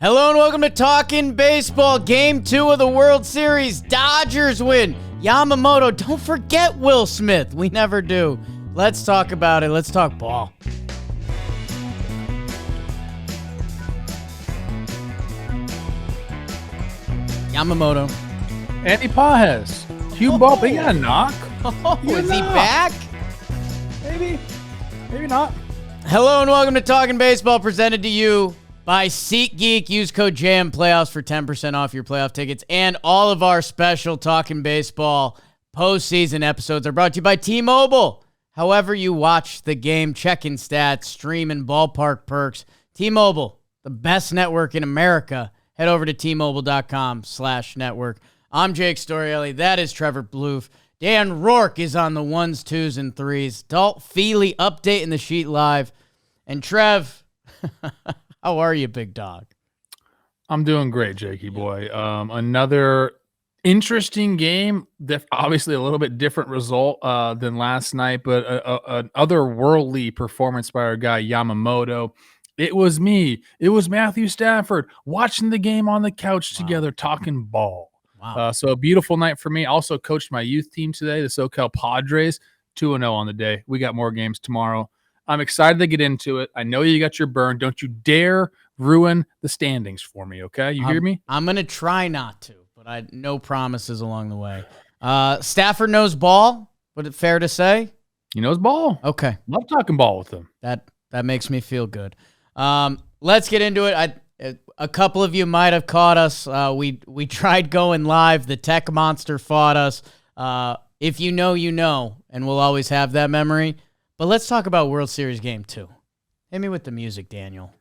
Hello and welcome to Talkin Baseball, Game 2 of the World Series. Dodgers win. Yamamoto, don't forget Will Smith. We never do. Let's talk about it. Let's talk ball. Yamamoto. Andy Pajes. Cue ball, but he got a knock. Oh, is he back? Maybe not. Hello and welcome to Talkin Baseball, presented to you by SeatGeek. Use code JAMPLAYOffs for 10% off your playoff tickets. And all of our special Talkin Baseball postseason episodes are brought to you by T-Mobile. However you watch the game, check-in stats, stream, and ballpark perks. T-Mobile, the best network in America. Head over to T-Mobile.com/network. I'm Jake Storielli. That is Trevor Bloof. Dan Rourke is on the 1s, 2s, and 3s. Dalt Feely updating the sheet live. And Trev, how are you, big dog? I'm doing great, Jakey boy. Another interesting game. Obviously, a little bit different result than last night, but an otherworldly performance by our guy Yamamoto. It was me. It was Matthew Stafford watching the game on the couch together, talking ball. Wow. So a beautiful night for me. Also coached my youth team today, the SoCal Padres, 2-0 on the day. We got more games tomorrow. I'm excited to get into it. I know you got your burn. Don't you dare ruin the standings for me, okay? You hear me? I'm going to try not to, but no promises along the way. Stafford knows ball. Would it fair to say? He knows ball. Okay. Love talking ball with him. That makes me feel good. Let's get into it. A couple of you might have caught us. We tried going live. The tech monster fought us. If you know, you know, and we'll always have that memory. But let's talk about World Series Game 2. Hit me with the music, Daniel.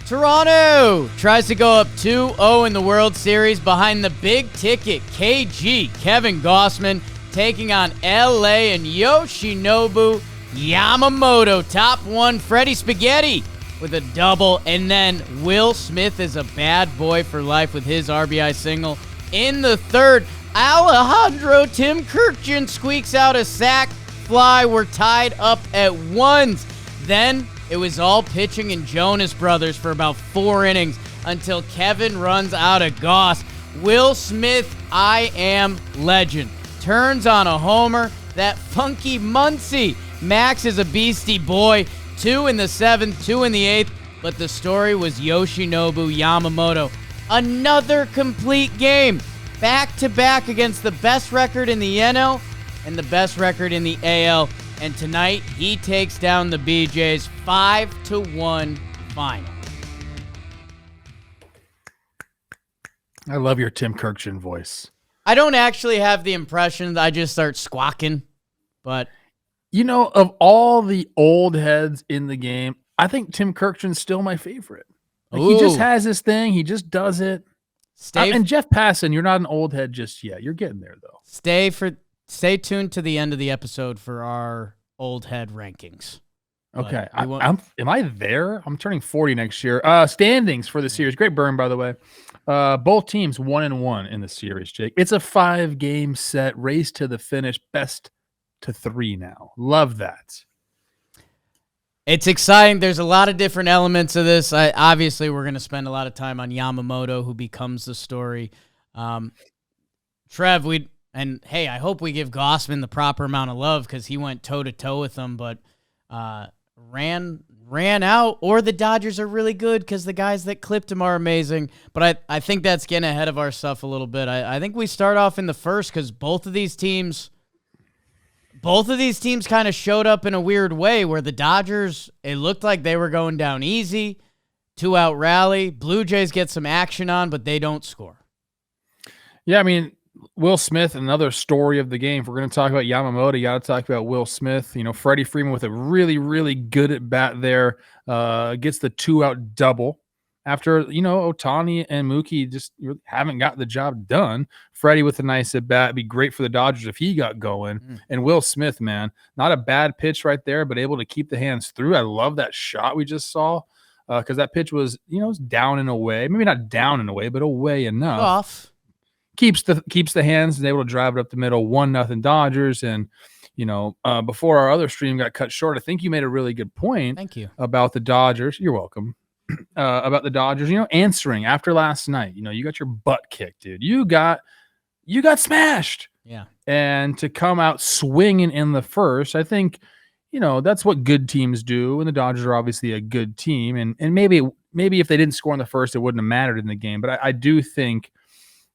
Toronto tries to go up 2-0 in the World Series behind the big ticket KG, Kevin Gausman, taking on LA and Yoshinobu Yamamoto. Top one, Freddie Spaghetti with a double, and then Will Smith is a bad boy for life with his RBI single. In the third, Alejandro Tim Kirkjian squeaks out a sac fly. We're tied up at ones. Then it was all pitching and Jonas Brothers for about 4 innings until Kevin runs out of Goss. Will Smith, I am legend, turns on a homer. That funky Muncie. Max is a beastie boy. 2 in the 7th, 2 in the 8th, but the story was Yoshinobu Yamamoto. Another complete game. Back-to-back against the best record in the NL and the best record in the AL. And tonight, he takes down the BJ's 5-1 final. I love your Tim Kirkjian voice. I don't actually have the impression. I just start squawking, but... You know, of all the old heads in the game, I think Tim Kirkjian's still my favorite. Like, he just has this thing. He just does it. And Jeff Passan, you're not an old head just yet. You're getting there, though. Stay tuned to the end of the episode for our old head rankings. Okay. Am I there? I'm turning 40 next year. Standings for the series. Great burn, by the way. Both teams 1-1 in the series, Jake. It's a 5-game set, race to the finish, best to 3 now. Love that. It's exciting. There's a lot of different elements of this. Obviously, we're going to spend a lot of time on Yamamoto, who becomes the story. Trev, hey, I hope we give Gausman the proper amount of love because he went toe-to-toe with them, but ran out, or the Dodgers are really good because the guys that clipped him are amazing. But I think that's getting ahead of our stuff a little bit. I think we start off in the first because both of these teams kind of showed up in a weird way where the Dodgers, it looked like they were going down easy, 2-out rally. Blue Jays get some action on, but they don't score. Yeah, I mean, Will Smith, another story of the game. If we're going to talk about Yamamoto, you got to talk about Will Smith. You know, Freddie Freeman with a really, really good at bat there, gets the 2-out double. After, you know, Ohtani and Mookie just haven't got the job done. Freddie with a nice at-bat. It'd be great for the Dodgers if he got going. And Will Smith, man, not a bad pitch right there, but able to keep the hands through. I love that shot we just saw because that pitch was, you know, down and away. Maybe not down and away, but away enough. Off. Keeps the hands and able to drive it up the middle. 1-0 Dodgers. And, before our other stream got cut short, I think you made a really good point. Thank you. About the Dodgers. You're welcome. About the Dodgers, answering after last night. You got your butt kicked, dude. You got smashed. Yeah. And to come out swinging in the first, I think, that's what good teams do. And the Dodgers are obviously a good team. And maybe if they didn't score in the first, it wouldn't have mattered in the game. But I do think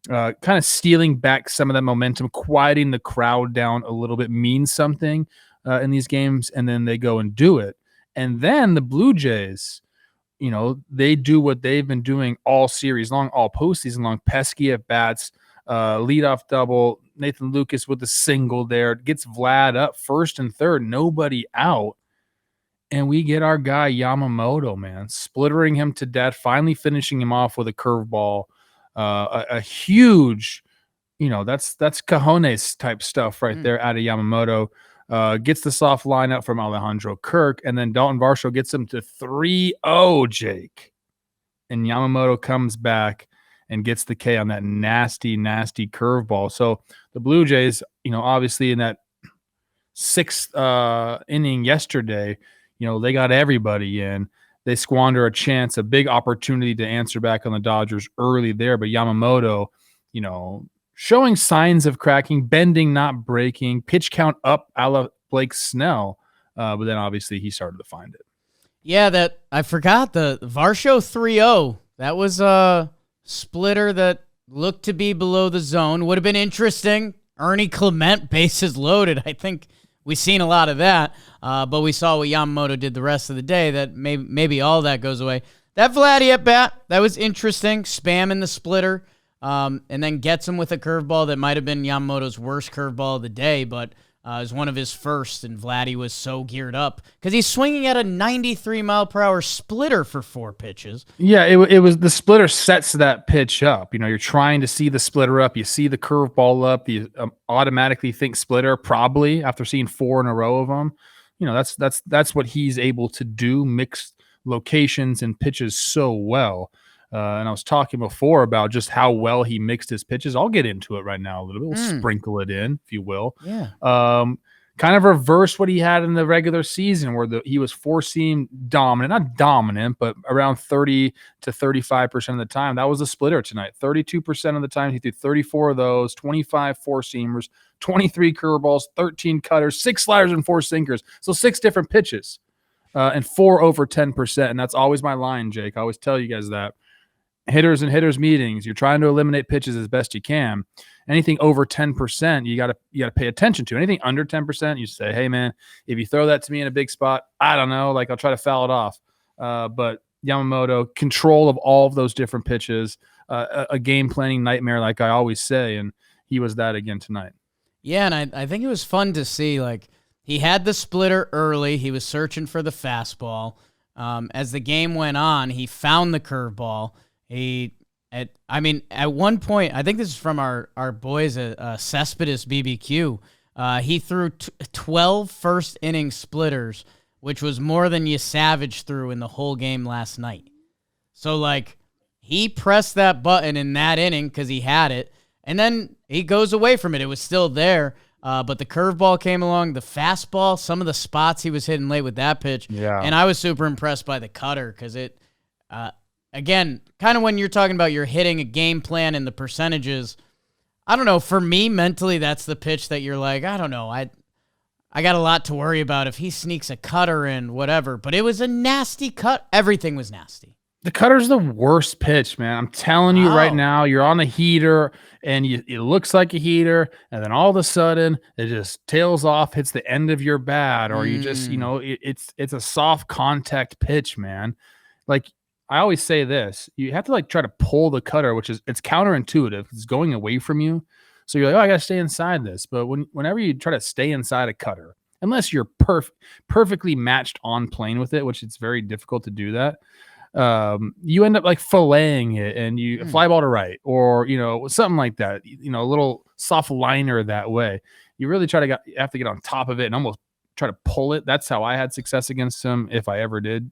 kind of stealing back some of that momentum, quieting the crowd down a little bit means something in these games. And then they go and do it. And then the Blue Jays, they do what they've been doing all series long, all postseason long, pesky at bats, leadoff double. Nathan Lucas with a single there, gets Vlad up first and third, nobody out. And we get our guy Yamamoto, man, splittering him to death, finally finishing him off with a curveball. A huge, that's cojones type stuff right there out of Yamamoto. Gets the soft lineup from Alejandro Kirk, and then Dalton Varsho gets him to 3-0, Jake. And Yamamoto comes back and gets the K on that nasty, nasty curveball. So the Blue Jays, obviously in that sixth inning yesterday, they got everybody in. They squander a chance, a big opportunity to answer back on the Dodgers early there. But Yamamoto, showing signs of cracking, bending, not breaking, pitch count up a la Blake Snell. But then obviously he started to find it. Yeah, that I forgot the Varsho 3-0. That was a splitter that looked to be below the zone. Would have been interesting. Ernie Clement, bases loaded. I think we've seen a lot of that. But we saw what Yamamoto did the rest of the day. That maybe all that goes away. That Vladdy at bat, that was interesting. Spamming the splitter. And then gets him with a curveball that might have been Yamamoto's worst curveball of the day, but it was one of his first, and Vladdy was so geared up because he's swinging at a 93-mile-per-hour splitter for 4 pitches. Yeah, it was the splitter sets that pitch up. You're trying to see the splitter up. You see the curveball up. You automatically think splitter probably after seeing 4 in a row of them. That's what he's able to do, mix locations and pitches so well. And I was talking before about just how well he mixed his pitches. I'll get into it right now a little bit. We'll sprinkle it in, if you will. Yeah. Kind of reverse what he had in the regular season where he was four-seam dominant. Not dominant, but around 30 to 35% of the time. That was a splitter tonight. 32% of the time, he threw 34 of those, 25 four-seamers, 23 curveballs, 13 cutters, 6 sliders, and 4 sinkers. So 6 different pitches and 4 over 10%. And that's always my line, Jake. I always tell you guys that. Hitters and hitters meetings, you're trying to eliminate pitches as best you can. Anything over 10%, you gotta pay attention to. Anything under 10%, you say, hey man, if you throw that to me in a big spot, I don't know, I'll try to foul it off. But Yamamoto, control of all of those different pitches, a game planning nightmare, like I always say, and he was that again tonight. Yeah, and I think it was fun to see. He had the splitter early. He was searching for the fastball. As the game went on, he found the curveball. At one point, I think this is from our boys at Cespedes BBQ. He threw 12 first inning splitters, which was more than Savage threw in the whole game last night. So he pressed that button in that inning because he had it, and then he goes away from it. It was still there, but the curveball came along, the fastball, some of the spots he was hitting late with that pitch. Yeah, and I was super impressed by the cutter because it. Again, kind of when you're talking about you're hitting a game plan and the percentages, I don't know. For me, mentally, that's the pitch that you're like, I don't know. I got a lot to worry about if he sneaks a cutter in, whatever. But it was a nasty cut. Everything was nasty. The cutter's the worst pitch, man. I'm telling you right now, you're on the heater, and it looks like a heater, and then all of a sudden, it just tails off, hits the end of your bat, or you just, it's a soft contact pitch, man. I always say this, you have to try to pull the cutter, it's counterintuitive. It's going away from you. So you're like, oh, I got to stay inside this. But whenever you try to stay inside a cutter, unless you're perfectly matched on plane with it, which it's very difficult to do that, you end up filleting it and you fly ball to right or, something like that, a little soft liner that way. You really you have to get on top of it and almost try to pull it. That's how I had success against him, if I ever did.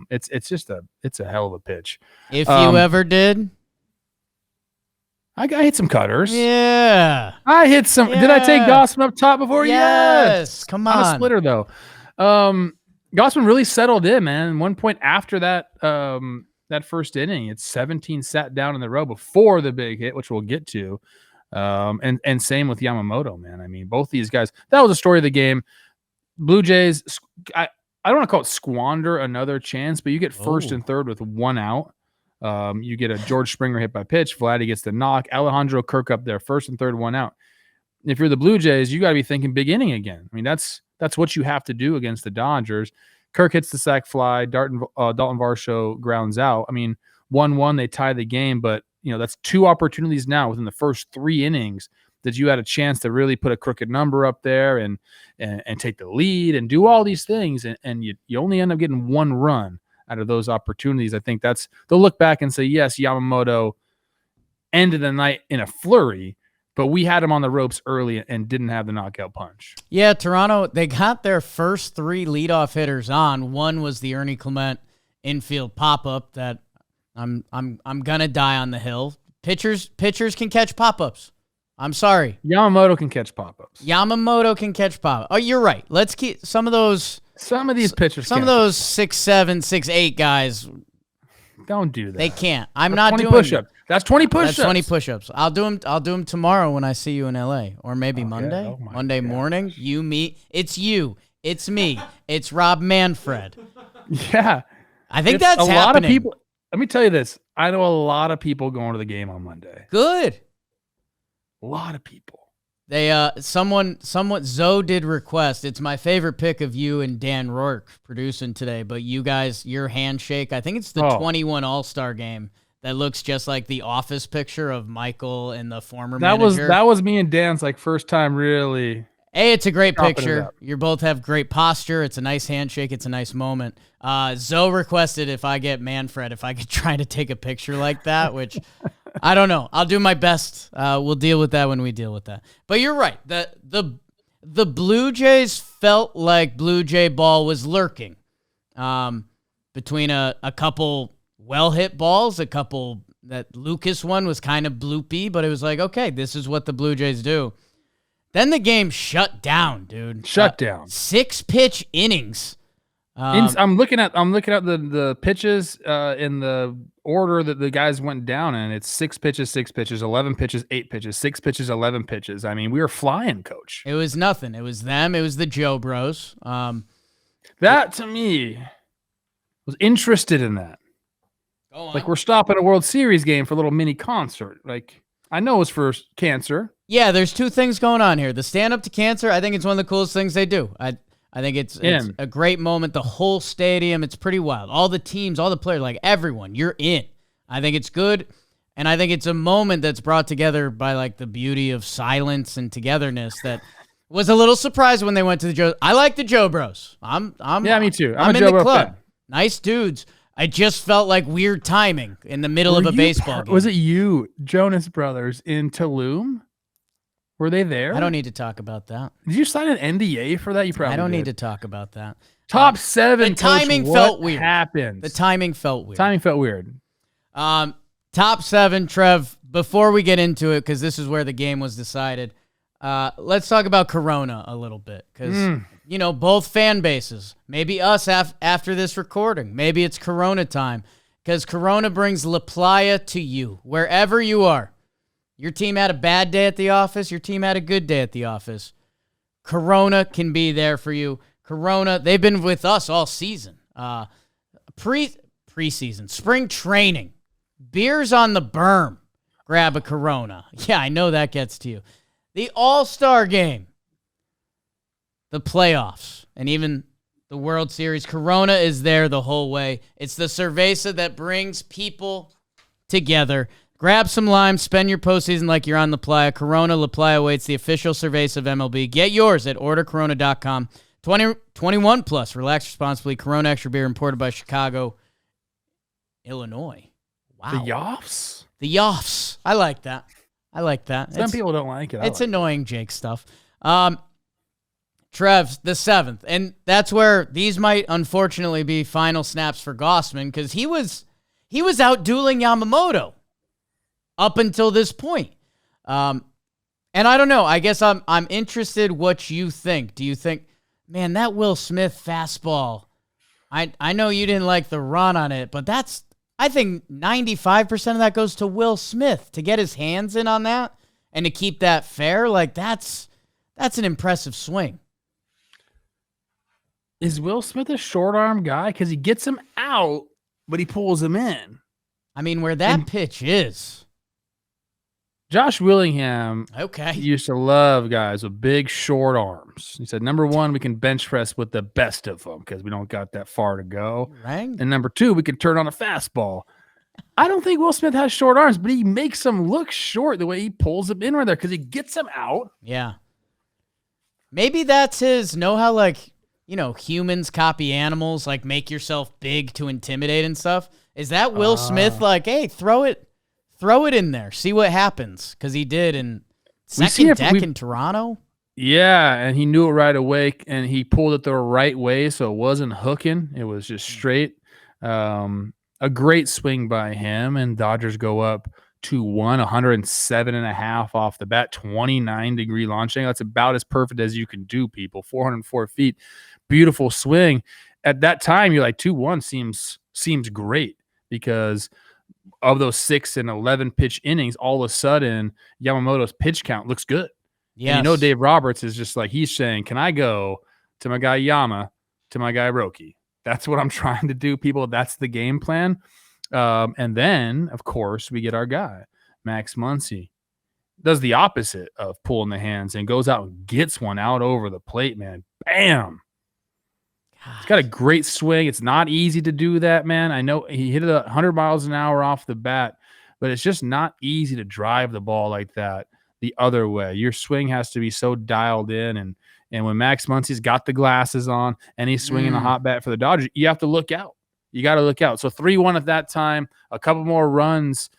It's a hell of a pitch. If you ever did, I hit some cutters. Yeah. I hit some. Yeah. Did I take Gossman up top before? Yes. Come on. a splitter, though. Gossman really settled in, man. 1 point after that first inning, it's 17 sat down in the row before the big hit, which we'll get to. And same with Yamamoto, man. I mean, both these guys, that was the story of the game. Blue Jays, I don't want to call it squander another chance, but you get first and third with 1 out. You get a George Springer hit by pitch. Vladdy gets the knock. Alejandro Kirk up there, first and third, 1 out. If you're the Blue Jays, you got to be thinking big inning again. I mean, that's what you have to do against the Dodgers. Kirk hits the sac fly. Dalton Varsho grounds out. I mean, 1-1, they tie the game, but that's 2 opportunities now within the first 3 innings that you had a chance to really put a crooked number up there and take the lead and do all these things, and you only end up getting 1 run out of those opportunities. I think they'll look back and say, yes, Yamamoto ended the night in a flurry, but we had him on the ropes early and didn't have the knockout punch. Yeah, Toronto, they got their first 3 leadoff hitters on. One was the Ernie Clement infield pop-up that I'm gonna die on the hill. Pitchers can catch pop-ups. I'm sorry. Yamamoto can catch pop-ups. Yamamoto can catch pop-ups. Oh, you're right. Let's keep some of these pitchers. Some of those 6'7", 6'8" guys. Don't do that. They can't. I'm not doing push-ups. That's 20 push-ups. That's 20 push-ups. I'll do them tomorrow when I see you in LA, or maybe Monday. Oh Monday morning. You, me. It's you. It's me. It's Rob Manfred. Yeah. I think that's happening. A lot of people. Let me tell you this. I know a lot of people going to the game on Monday. Good. A lot of people. They someone Zoe did request. It's my favorite pick of you and Dan Rourke producing today, but you guys, your handshake, I think it's the 21 All-Star game that looks just like the office picture of Michael and the former manager. That was me and Dan's first time really. Hey, it's a great picture. You both have great posture. It's a nice handshake. It's a nice moment. Zoe requested if I get Manfred, if I could try to take a picture like that, which I don't know. I'll do my best. We'll deal with that when we deal with that. But you're right. The Blue Jays felt like Blue Jay ball was lurking between a couple well-hit balls, a couple that Lucas one was kind of bloopy, but it was like, okay, this is what the Blue Jays do. Then the game shut down, dude. Shut down. 6-pitch innings. I'm looking at the pitches in the order that the guys went down in. It's 6 pitches, 11 pitches, 8 pitches, 6 pitches, 11 pitches. I mean, we were flying, Coach. It was nothing. It was them. It was the Joe Bros. That to me was interested in that. Go on. Like we're stopping a World Series game for a little mini concert. Like I know it's for cancer. Yeah, there's 2 things going on here. The stand up to cancer, I think it's one of the coolest things they do. I think it's a great moment. The whole stadium, it's pretty wild. All the teams, all the players, like everyone, you're in. I think it's good, and I think it's a moment that's brought together by the beauty of silence and togetherness that was a little surprised when they went to the Joe. I like the Joe Bros. Yeah, me too. I'm in the club. Fan. Nice dudes. I just felt like weird timing in the middle of a baseball game. Was it you, Jonas Brothers, in Tulum? Were they there? I don't need to talk about that. Did you sign an NDA for that? You probably I don't did. need to talk about that. Top 7. The timing felt weird. Happens. The timing felt weird. Timing felt weird. Top 7, Trev. Before we get into it, because this is where the game was decided, let's talk about Corona a little bit. Because, both fan bases, maybe us after this recording, maybe it's Corona time. Because Corona brings La Playa to you, wherever you are. Your team had a bad day at the office. Your team had a good day at the office. Corona can be there for you. Corona, they've been with us all season. Preseason, spring training, beers on the berm. Grab a Corona. Yeah, I know that gets to you. The All-Star game, the playoffs, and even the World Series. Corona is there the whole way. It's the cerveza that brings people together. Grab some lime, spend your postseason like you're on La Playa. Corona La Playa awaits, the official cerveza of MLB. Get yours at ordercorona.com. 21 plus. Relax responsibly. Corona Extra Beer imported by Chicago, Illinois. Wow. The Yoffs? The Yoffs. I like that. Some people don't like it. It's annoying Jake stuff. Trev, the 7th. And that's where these might unfortunately be final snaps for Gossman because he was out dueling Yamamoto. up until this point. And I don't know. I guess I'm interested what you think. Do you think, man, that Will Smith fastball, I know you didn't like the run on it, but I think 95% of that goes to Will Smith to get his hands in on that and to keep that fair. Like that's an impressive swing. Is Will Smith a short arm guy? Because he gets him out, but he pulls him in. I mean, where that pitch is. Josh Willingham Okay. used to love guys with big, short arms. He said, number one, we can bench press with the best of them because we don't got that far to go. Right. And number two, we can turn on a fastball. I don't think Will Smith has short arms, but he makes them look short the way he pulls them in right there because he gets them out. Yeah. Maybe that's his know how, like, humans copy animals, like make yourself big to intimidate and stuff. Is that Will Smith like, hey, throw it in there, see what happens? Because he did in second deck in Toronto. Yeah, and he knew it right away, and he pulled it the right way, so it wasn't hooking. It was just straight. A great swing by him, and Dodgers go up 2-1, 107.5 off the bat, 29-degree launch angle. That's about as perfect as you can do, people. 404 feet, beautiful swing. At that time, you're like 2-1 seems great because of those 6 and 11 pitch innings, all of a sudden Yamamoto's pitch count looks good. Yeah, Dave Roberts is just like, he's saying, can I go to my guy Yama, to my guy Roki? That's what I'm trying to do, people. That's the game plan. And then, of course, we get our guy, Max Muncy. Does the opposite of pulling the hands and goes out and gets one out over the plate, man. Bam! He's got a great swing. It's not easy to do that, man. I know he hit it 100 miles an hour off the bat, but it's just not easy to drive the ball like that the other way. Your swing has to be so dialed in, and when Max Muncy's got the glasses on and he's swinging a hot bat for the Dodgers, you have to look out. You got to look out. So 3-1 at that time, a couple more runs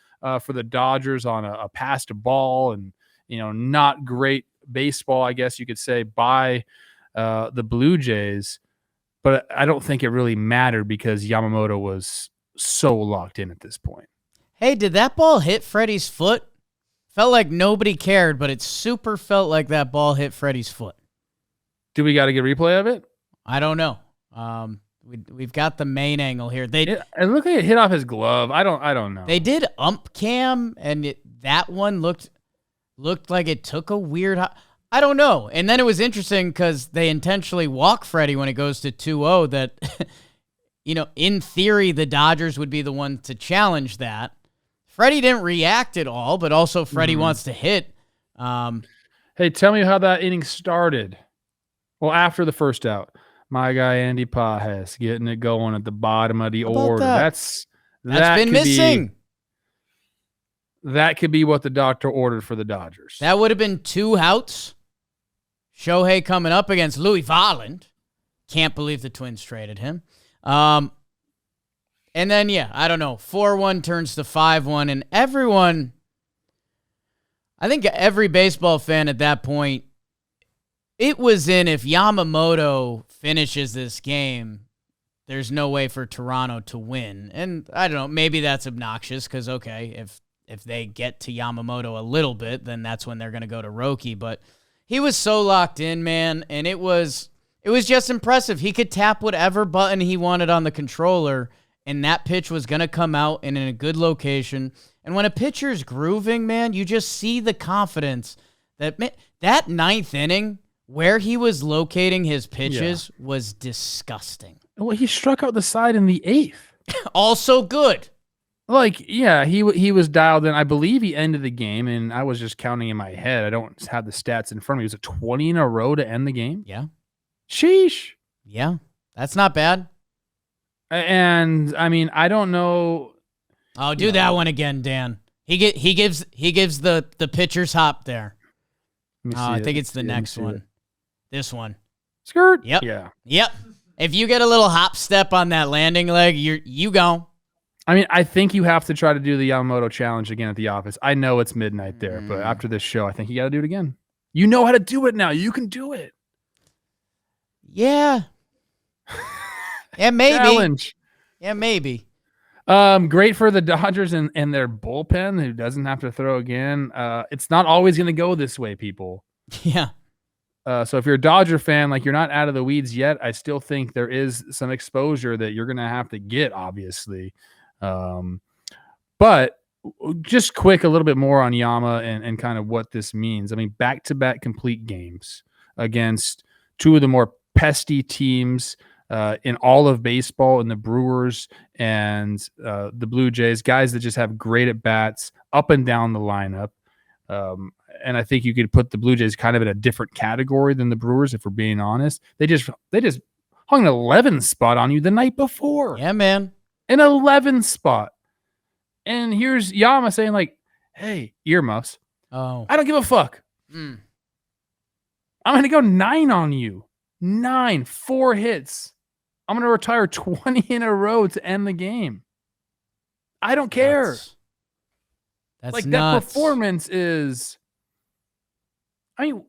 for the Dodgers on a passed ball and, not great baseball, I guess you could say, by the Blue Jays. But I don't think it really mattered because Yamamoto was so locked in at this point. Hey, did that ball hit Freddie's foot? Felt like nobody cared, but it super felt like that ball hit Freddie's foot. Do we got to get a replay of it? I don't know. We've got the main angle here. It looked like it hit off his glove. I don't know. They did ump cam, and that one looked like it took a weird. I don't know. And then it was interesting because they intentionally walk Freddie when it goes to 2-0 that, in theory, the Dodgers would be the one to challenge that. Freddie didn't react at all, but also Freddie wants to hit. Hey, tell me how that inning started. Well, after the first out, my guy Andy Pajes getting it going at the bottom of the order. That's been missing. That could be what the doctor ordered for the Dodgers. That would have been 2 outs. Shohei coming up against Louis Varland. Can't believe the Twins traded him. And then, I don't know. 4-1 turns to 5-1. And everyone, I think every baseball fan at that point, it was in if Yamamoto finishes this game, there's no way for Toronto to win. And I don't know. Maybe that's obnoxious because, okay, if they get to Yamamoto a little bit, then that's when they're going to go to Roki. But he was so locked in, man, and it was just impressive. He could tap whatever button he wanted on the controller, and that pitch was going to come out and in a good location. And when a pitcher's grooving, man, you just see the confidence that that 9th inning where he was locating his pitches was disgusting. Well, he struck out the side in the 8th. Also good. He was dialed in. I believe he ended the game, and I was just counting in my head. I don't have the stats in front of me. Was it 20 in a row to end the game? Yeah. Sheesh. Yeah, that's not bad. And I mean, I don't know. Oh, do that one again, Dan. He gives the pitcher's hop there. I think it's the next one. This one. Skirt. Yep. Yeah. Yep. If you get a little hop step on that landing leg, you go. I mean, I think you have to try to do the Yamamoto challenge again at the office. I know it's midnight there, but after this show, I think you got to do it again. You know how to do it now. You can do it. Yeah. Yeah, maybe. Challenge. Yeah, maybe. Great for the Dodgers and their bullpen, who doesn't have to throw again. It's not always going to go this way, people. Yeah. So if you're a Dodger fan, like, you're not out of the weeds yet, I still think there is some exposure that you're going to have to get, obviously. But just quick, a little bit more on Yama and kind of what this means. I mean, back-to-back complete games against two of the more pesty teams in all of baseball, in the Brewers and the Blue Jays, guys that just have great at-bats up and down the lineup. And I think you could put the Blue Jays kind of in a different category than the Brewers, if we're being honest. They just hung an 11 spot on you the night before. Yeah, man. An 11 spot. And here's Yama saying, like, hey, earmuffs. Oh. I don't give a fuck. I'm going to go 9 on you. 9, 4 hits. I'm going to retire 20 in a row to end the game. I don't care. That's like, nuts. that performance is, I mean,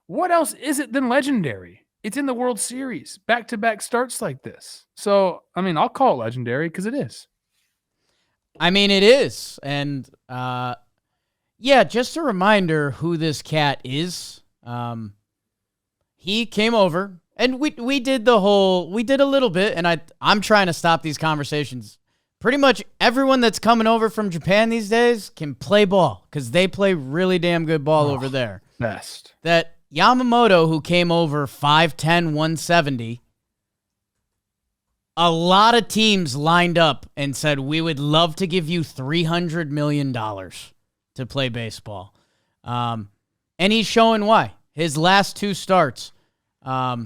what else is it than legendary? It's in the World Series. Back-to-back starts like this. So, I mean, I'll call it legendary because it is. I mean, it is. And, yeah, just a reminder who this cat is. He came over, and we did a little bit, and I'm trying to stop these conversations. Pretty much everyone that's coming over from Japan these days can play ball because they play really damn good ball over there. Best. That Yamamoto, who came over 5'10", 170, a lot of teams lined up and said, we would love to give you $300 million to play baseball. And he's showing why. His last 2 starts are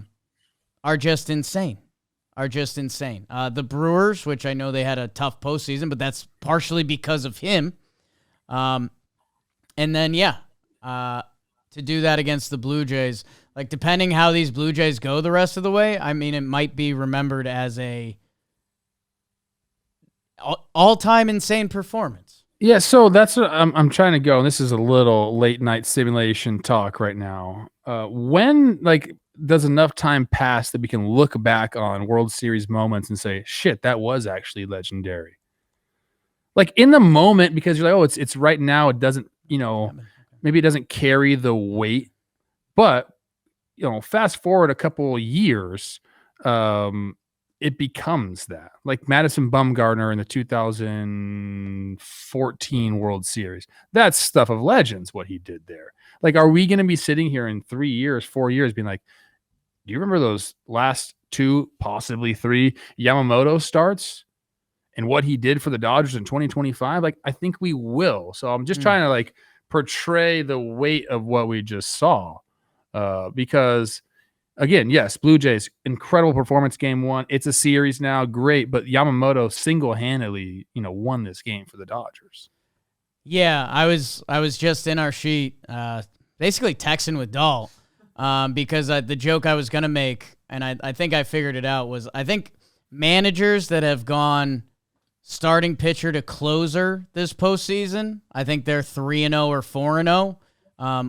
just insane. The Brewers, which I know they had a tough postseason, but that's partially because of him. And then, to do that against the Blue Jays, like, depending how these Blue Jays go the rest of the way, I mean, it might be remembered as a all-time insane performance. Yeah, so that's what I'm trying to go. And this is a little late night simulation talk right now. When, like, does enough time pass that we can look back on World Series moments and say, shit, that was actually legendary? Like, in the moment, because you're like, oh, it's right now. It doesn't, maybe it doesn't carry the weight, but, fast forward a couple of years, it becomes that. Like Madison Bumgarner in the 2014 World Series. That's stuff of legends, what he did there. Like, are we going to be sitting here in 3 years, 4 years being like, do you remember those last 2, possibly 3 Yamamoto starts and what he did for the Dodgers in 2025? Like, I think we will. So I'm just trying to, like, portray the weight of what we just saw. Because, again, yes, Blue Jays, incredible performance game 1. It's a series now, great. But Yamamoto single-handedly, won this game for the Dodgers. Yeah, I was just in our sheet, basically texting with Dahl. Because the joke I was going to make, and I think I figured it out, was I think managers that have gone starting pitcher to closer this postseason, I think they're 3-0 or 4-0.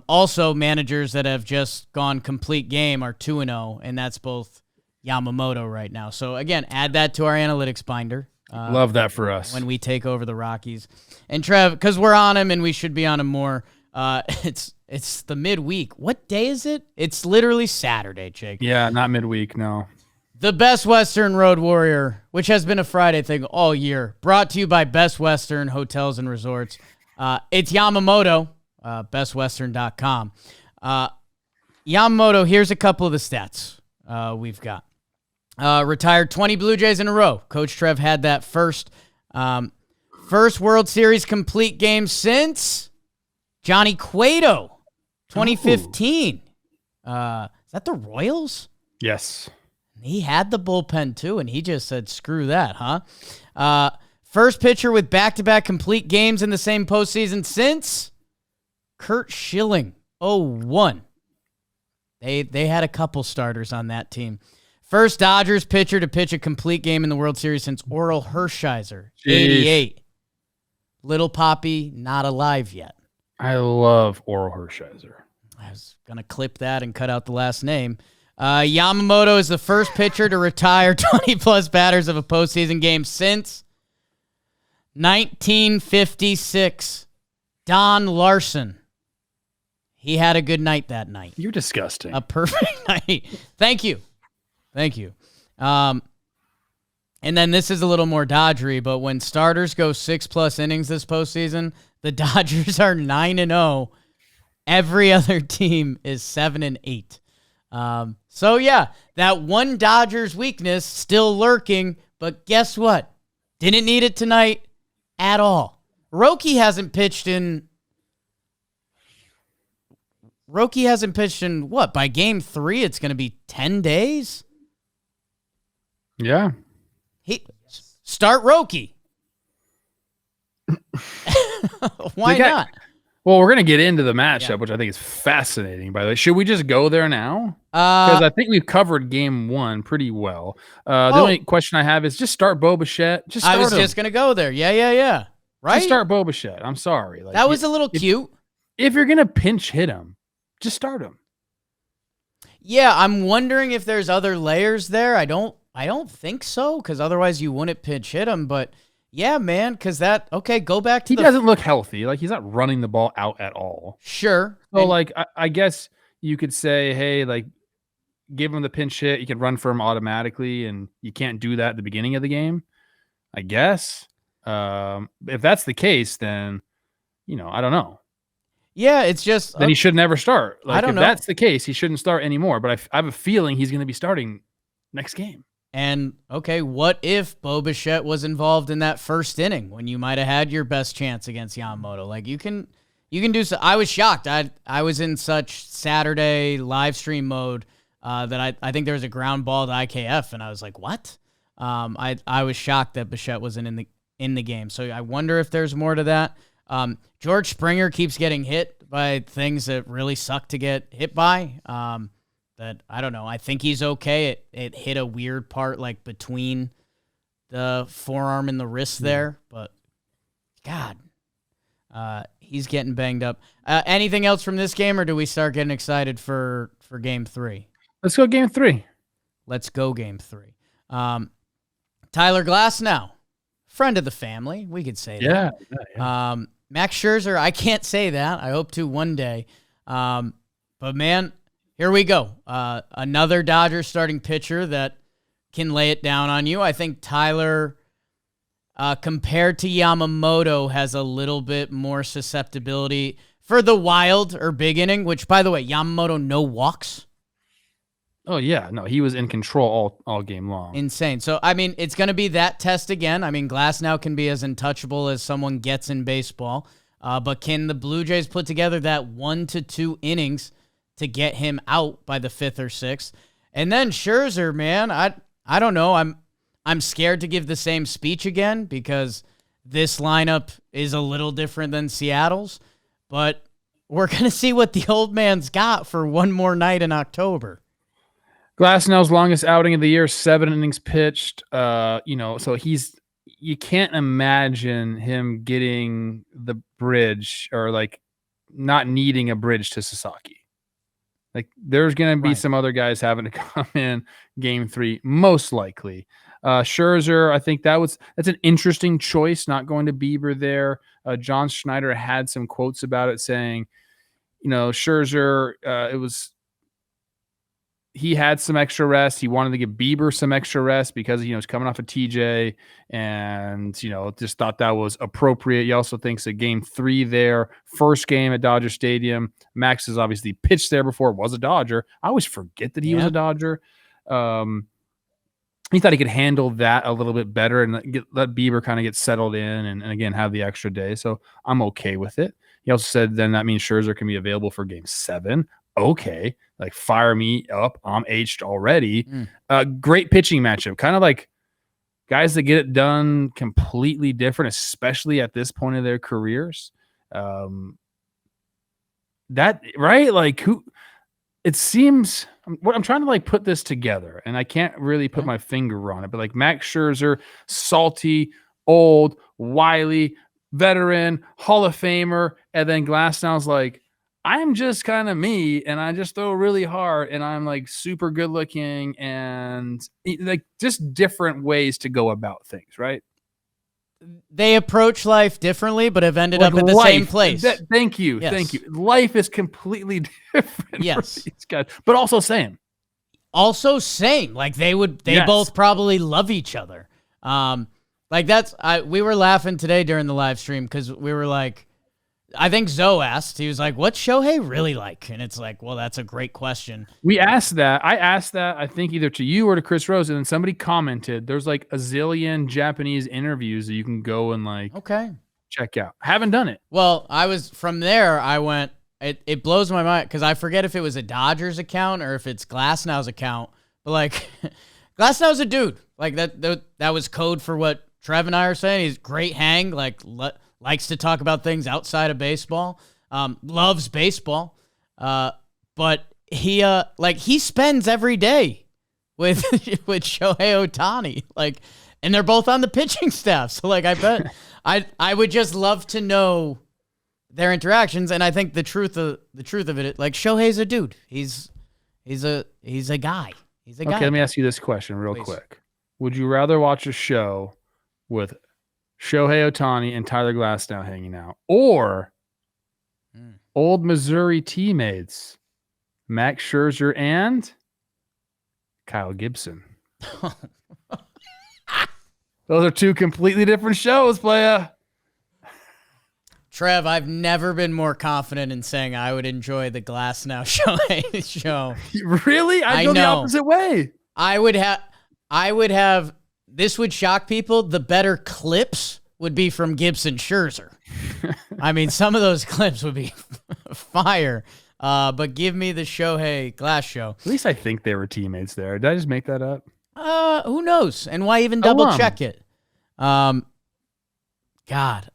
Also, managers that have just gone complete game are 2-0, and that's both Yamamoto right now. So, again, add that to our analytics binder. Love that for us. When we take over the Rockies. And Trev, because we're on him and we should be on him more, it's the midweek. What day is it? It's literally Saturday, Jake. Yeah, not midweek, no. The Best Western Road Warrior, which has been a Friday thing all year, brought to you by Best Western Hotels and Resorts. It's Yamamoto, bestwestern.com. Yamamoto, here's a couple of the stats we've got. Retired 20 Blue Jays in a row. Coach Trev had that first World Series complete game since Johnny Cueto, 2015. Is that the Royals? Yes. He had the bullpen too, and he just said, screw that, huh? First pitcher with back-to-back complete games in the same postseason since Kurt Schilling, 01. They had a couple starters on that team. First Dodgers pitcher to pitch a complete game in the World Series since Oral Hershiser, 88. Little Poppy, not alive yet. I love Oral Hershiser. I was going to clip that and cut out the last name. Yamamoto is the first pitcher to retire 20-plus batters of a postseason game since 1956. Don Larson. He had a good night that night. You're disgusting. A perfect night. Thank you. And then this is a little more Dodgery, but when starters go 6+ innings this postseason, the Dodgers are 9-0. Every other team is 7-8. So yeah, that one Dodgers weakness still lurking, but guess what? Didn't need it tonight at all. Roki hasn't pitched in what? By game 3, it's going to be 10 days? Yeah. Start Roki. Why not? Well, we're going to get into the matchup, which I think is fascinating, by the way. Should we just go there now? Because I think we've covered game 1 pretty well. The only question I have is just start Bo Bichette. I was just going to go there. Yeah. Right? Just start Bo Bichette. I'm sorry. That was a little cute. If you're going to pinch hit him, just start him. Yeah, I'm wondering if there's other layers there. I don't think so, because otherwise you wouldn't pinch hit him. But yeah, man, because go back to he doesn't look healthy. Like, he's not running the ball out at all. Sure. So, I guess you could say, hey, like, give him the pinch hit. You can run for him automatically, and you can't do that at the beginning of the game, I guess. If that's the case, then, I don't know. Yeah, it's just... Then he should never start. Like, I don't know. If that's the case, he shouldn't start anymore. But I have a feeling he's going to be starting next game. And, what if Bo Bichette was involved in that first inning when you might have had your best chance against Yamamoto? Like, you can do so. I was shocked. I was in such Saturday live stream mode that I think there was a ground ball to IKF, and I was like, what? I was shocked that Bichette wasn't in the game. So I wonder if there's more to that. George Springer keeps getting hit by things that really suck to get hit by. That I don't know. I think he's okay. It hit a weird part like between the forearm and the wrist there, but God, he's getting banged up. Anything else from this game, or do we start getting excited for game 3? Let's go game 3. Let's go game 3. Tyler Glasnow, friend of the family. We could say that. Yeah. Max Scherzer, I can't say that. I hope to one day. But man, here we go. Another Dodgers starting pitcher that can lay it down on you. I think Tyler, compared to Yamamoto, has a little bit more susceptibility for the wild or big inning, which, by the way, Yamamoto, no walks. Oh, yeah. No, he was in control all game long. Insane. So, I mean, it's going to be that test again. I mean, Glasnow can be as untouchable as someone gets in baseball. But can the Blue Jays put together that 1 to 2 innings to get him out by the 5th or 6th? And then Scherzer, man, I don't know. I'm scared to give the same speech again because this lineup is a little different than Seattle's. But we're going to see what the old man's got for one more night in October. Glasnow's longest outing of the year, 7 innings pitched. So you can't imagine him getting the bridge or like not needing a bridge to Sasaki. Like, there's going to be some other guys having to come in game 3, most likely. Scherzer, I think that's an interesting choice, not going to Bieber there. John Schneider had some quotes about it saying, Scherzer, he had some extra rest. He wanted to give Bieber some extra rest because, he's coming off a TJ and, just thought that was appropriate. He also thinks that game 3 there, first game at Dodger Stadium, Max has obviously pitched there before, was a Dodger. I always forget that he was a Dodger. He thought he could handle that a little bit better and let Bieber kind of get settled in and again, have the extra day. So I'm okay with it. He also said then that means Scherzer can be available for game 7. Okay, like fire me up. I'm aged already. Great pitching matchup. Kind of like guys that get it done completely different, especially at this point of their careers. That right? Like who? It seems. What I'm trying to like put this together, and I can't really put my finger on it. But like Max Scherzer, salty, old, wily, veteran, Hall of Famer, and then Glasnow's like, I'm just kind of me and I just throw really hard and I'm like super good looking and like just different ways to go about things, right? they approach life differently, but have ended Like up at the life, same place. Thank you. Yes. Thank you. Life is completely different Yes. for these guys, but also same. Also same. Like they Yes. both probably love each other. Like we were laughing today during the live stream because we were like, I think Zoe asked, he was like, what's Shohei really like? And it's like, well, that's a great question. We asked that. I asked that, I think either to you or to Chris Rose, and then somebody commented, there's like a zillion Japanese interviews that you can go and like check out. I haven't done it. Well, from there, I went, it blows my mind because I forget if it was a Dodgers account or if it's Glassnow's account, but like Glassnow's a dude. Like that was code for what Trev and I are saying. He's great hang, like likes to talk about things outside of baseball, loves baseball, but he spends every day with Shohei Ohtani, like, and they're both on the pitching staff. So like, I bet I would just love to know their interactions. And I think the truth of it, like Shohei's a dude. He's a guy. He's a guy. Okay, let me ask you this question real quick. Would you rather watch a show with Shohei Ohtani and Tyler Glasnow hanging out, or old Missouri teammates Max Scherzer and Kyle Gibson? Those are two completely different shows, playa. Trev, I've never been more confident in saying I would enjoy the Glasnow Shohei show. Really? I go the opposite way. I would have. This would shock people. The better clips would be from Gibson Scherzer. I mean, some of those clips would be fire. But give me the Shohei Glass show. At least I think they were teammates there. Did I just make that up? Who knows? And why even double check it? God,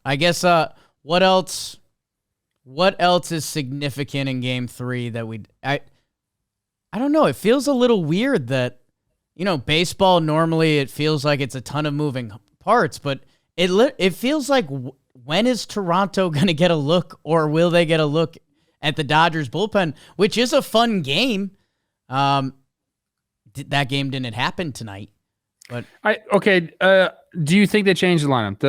I guess. What else is significant in Game 3 that I don't know. It feels a little weird that, baseball normally it feels like it's a ton of moving parts, but it feels like when is Toronto going to get a look, or will they get a look at the Dodgers bullpen, which is a fun game. That game didn't happen tonight, but do you think they changed the lineup?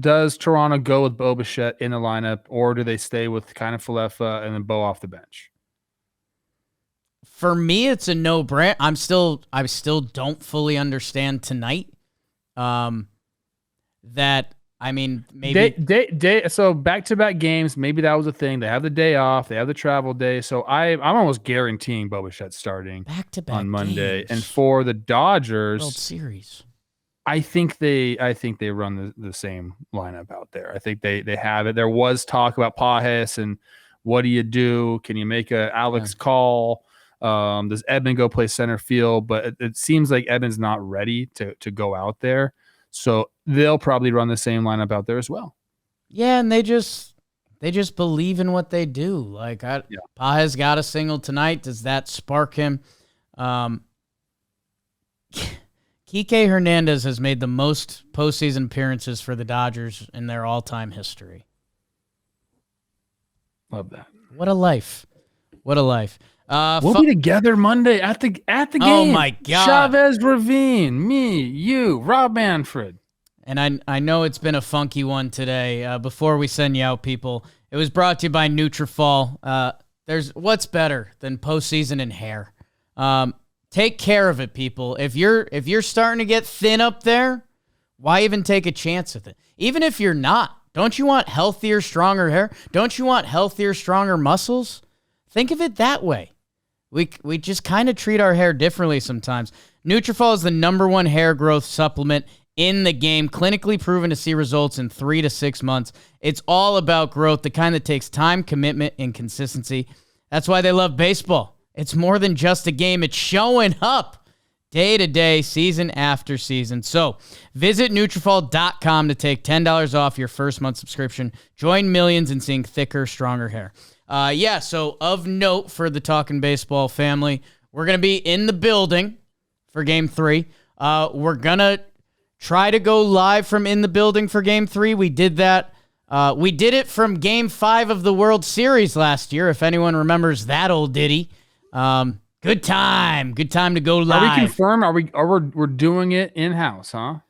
Does Toronto go with Bo Bichette in the lineup, or do they stay with kind of Falefa and then Bo off the bench? For me, it's a no-brainer. I still don't fully understand tonight. Maybe so back-to-back games. Maybe that was a thing. They have the day off. They have the travel day. So I'm almost guaranteeing Bo Bichette starting back-to-back on Monday. games. And for the Dodgers, World Series, I think they run the same lineup out there. I think they have it. There was talk about Pajes and what do you do? Can you make a Alex call? Does Edman go play center field? But it seems like Edman's not ready to go out there. So they'll probably run the same lineup out there as well. Yeah, and they just believe in what they do. Like Pajes got a single tonight. Does that spark him? Kike Hernandez has made the most postseason appearances for the Dodgers in their all-time history. Love that. What a life. What a life. We'll be together Monday at the game. Oh, my God. Chavez Ravine, me, you, Rob Manfred. And I know it's been a funky one today. Before we send you out, people, it was brought to you by Nutrafol. There's what's better than postseason and hair. Take care of it, people. If you're starting to get thin up there, why even take a chance with it? Even if you're not, don't you want healthier, stronger hair? Don't you want healthier, stronger muscles? Think of it that way. We just kind of treat our hair differently sometimes. Nutrafol is the #1 hair growth supplement in the game, clinically proven to see results in 3 to 6 months. It's all about growth, the kind that takes time, commitment, and consistency. That's why they love baseball. It's more than just a game. It's showing up day to day, season after season. So visit Nutrafol.com to take $10 off your first month subscription. Join millions in seeing thicker, stronger hair. So of note for the Talkin' Baseball family, we're going to be in the building for Game 3. We're going to try to go live from in the building for Game 3. We did that. We did it from Game 5 of the World Series last year, if anyone remembers that old ditty. Good time to go live. Are we confirmed? We're doing it in-house, huh?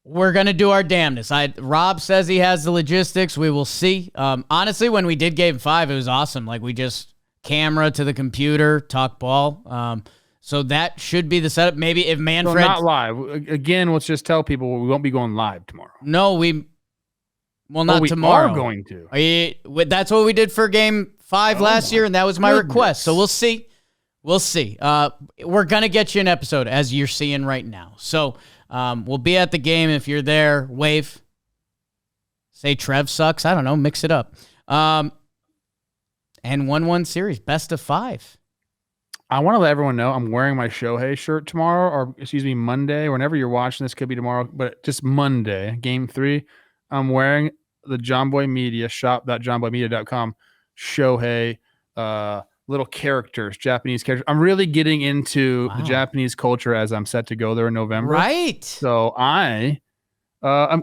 we're going to do our damnedest. Rob says he has the logistics. We will see. Honestly, when we did Game 5, it was awesome. Like, we just camera to the computer, talk ball. So that should be the setup. Maybe if Manfred... So not live. Again, let's just tell people we won't be going live tomorrow. No, not tomorrow. We are going to. That's what we did for Game 5 last year, and that was my request. So we'll see. We'll see. We're going to get you an episode, as you're seeing right now. So we'll be at the game. If you're there, wave. Say Trev sucks. I don't know. Mix it up. And 1-1 series, best of 5. I want to let everyone know I'm wearing my Shohei shirt tomorrow, or Monday. Whenever you're watching this, could be tomorrow, but just Monday, Game 3. I'm wearing the John Boy Media shop.johnboymedia.com Shohei little characters, Japanese characters. I'm really getting into the Japanese culture as I'm set to go there in November. Right. So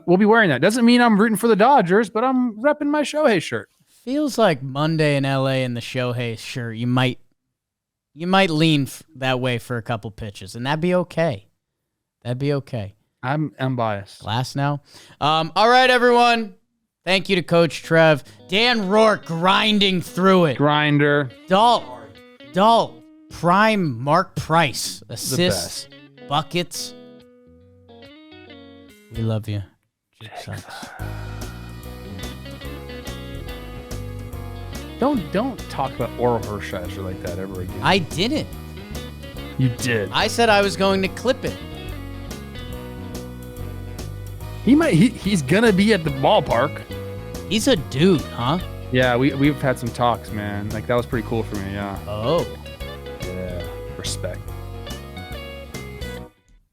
we'll be wearing that. Doesn't mean I'm rooting for the Dodgers, but I'm repping my Shohei shirt. Feels like Monday in LA in the Shohei shirt, you might lean that way for a couple pitches, and that'd be okay. I'm biased. Glass now. All right, everyone. Thank you to Coach Trev. Dan Rourke grinding through it. Grinder. Dalt. Prime Mark Price. Assists. Buckets. We love you. Don't talk about Oral Hershiser like that ever again. I didn't. You did. I said I was going to clip it. He's gonna be at the ballpark. He's a dude, huh? Yeah, we've had some talks, man. Like, that was pretty cool for me, yeah. Oh. Yeah. Respect.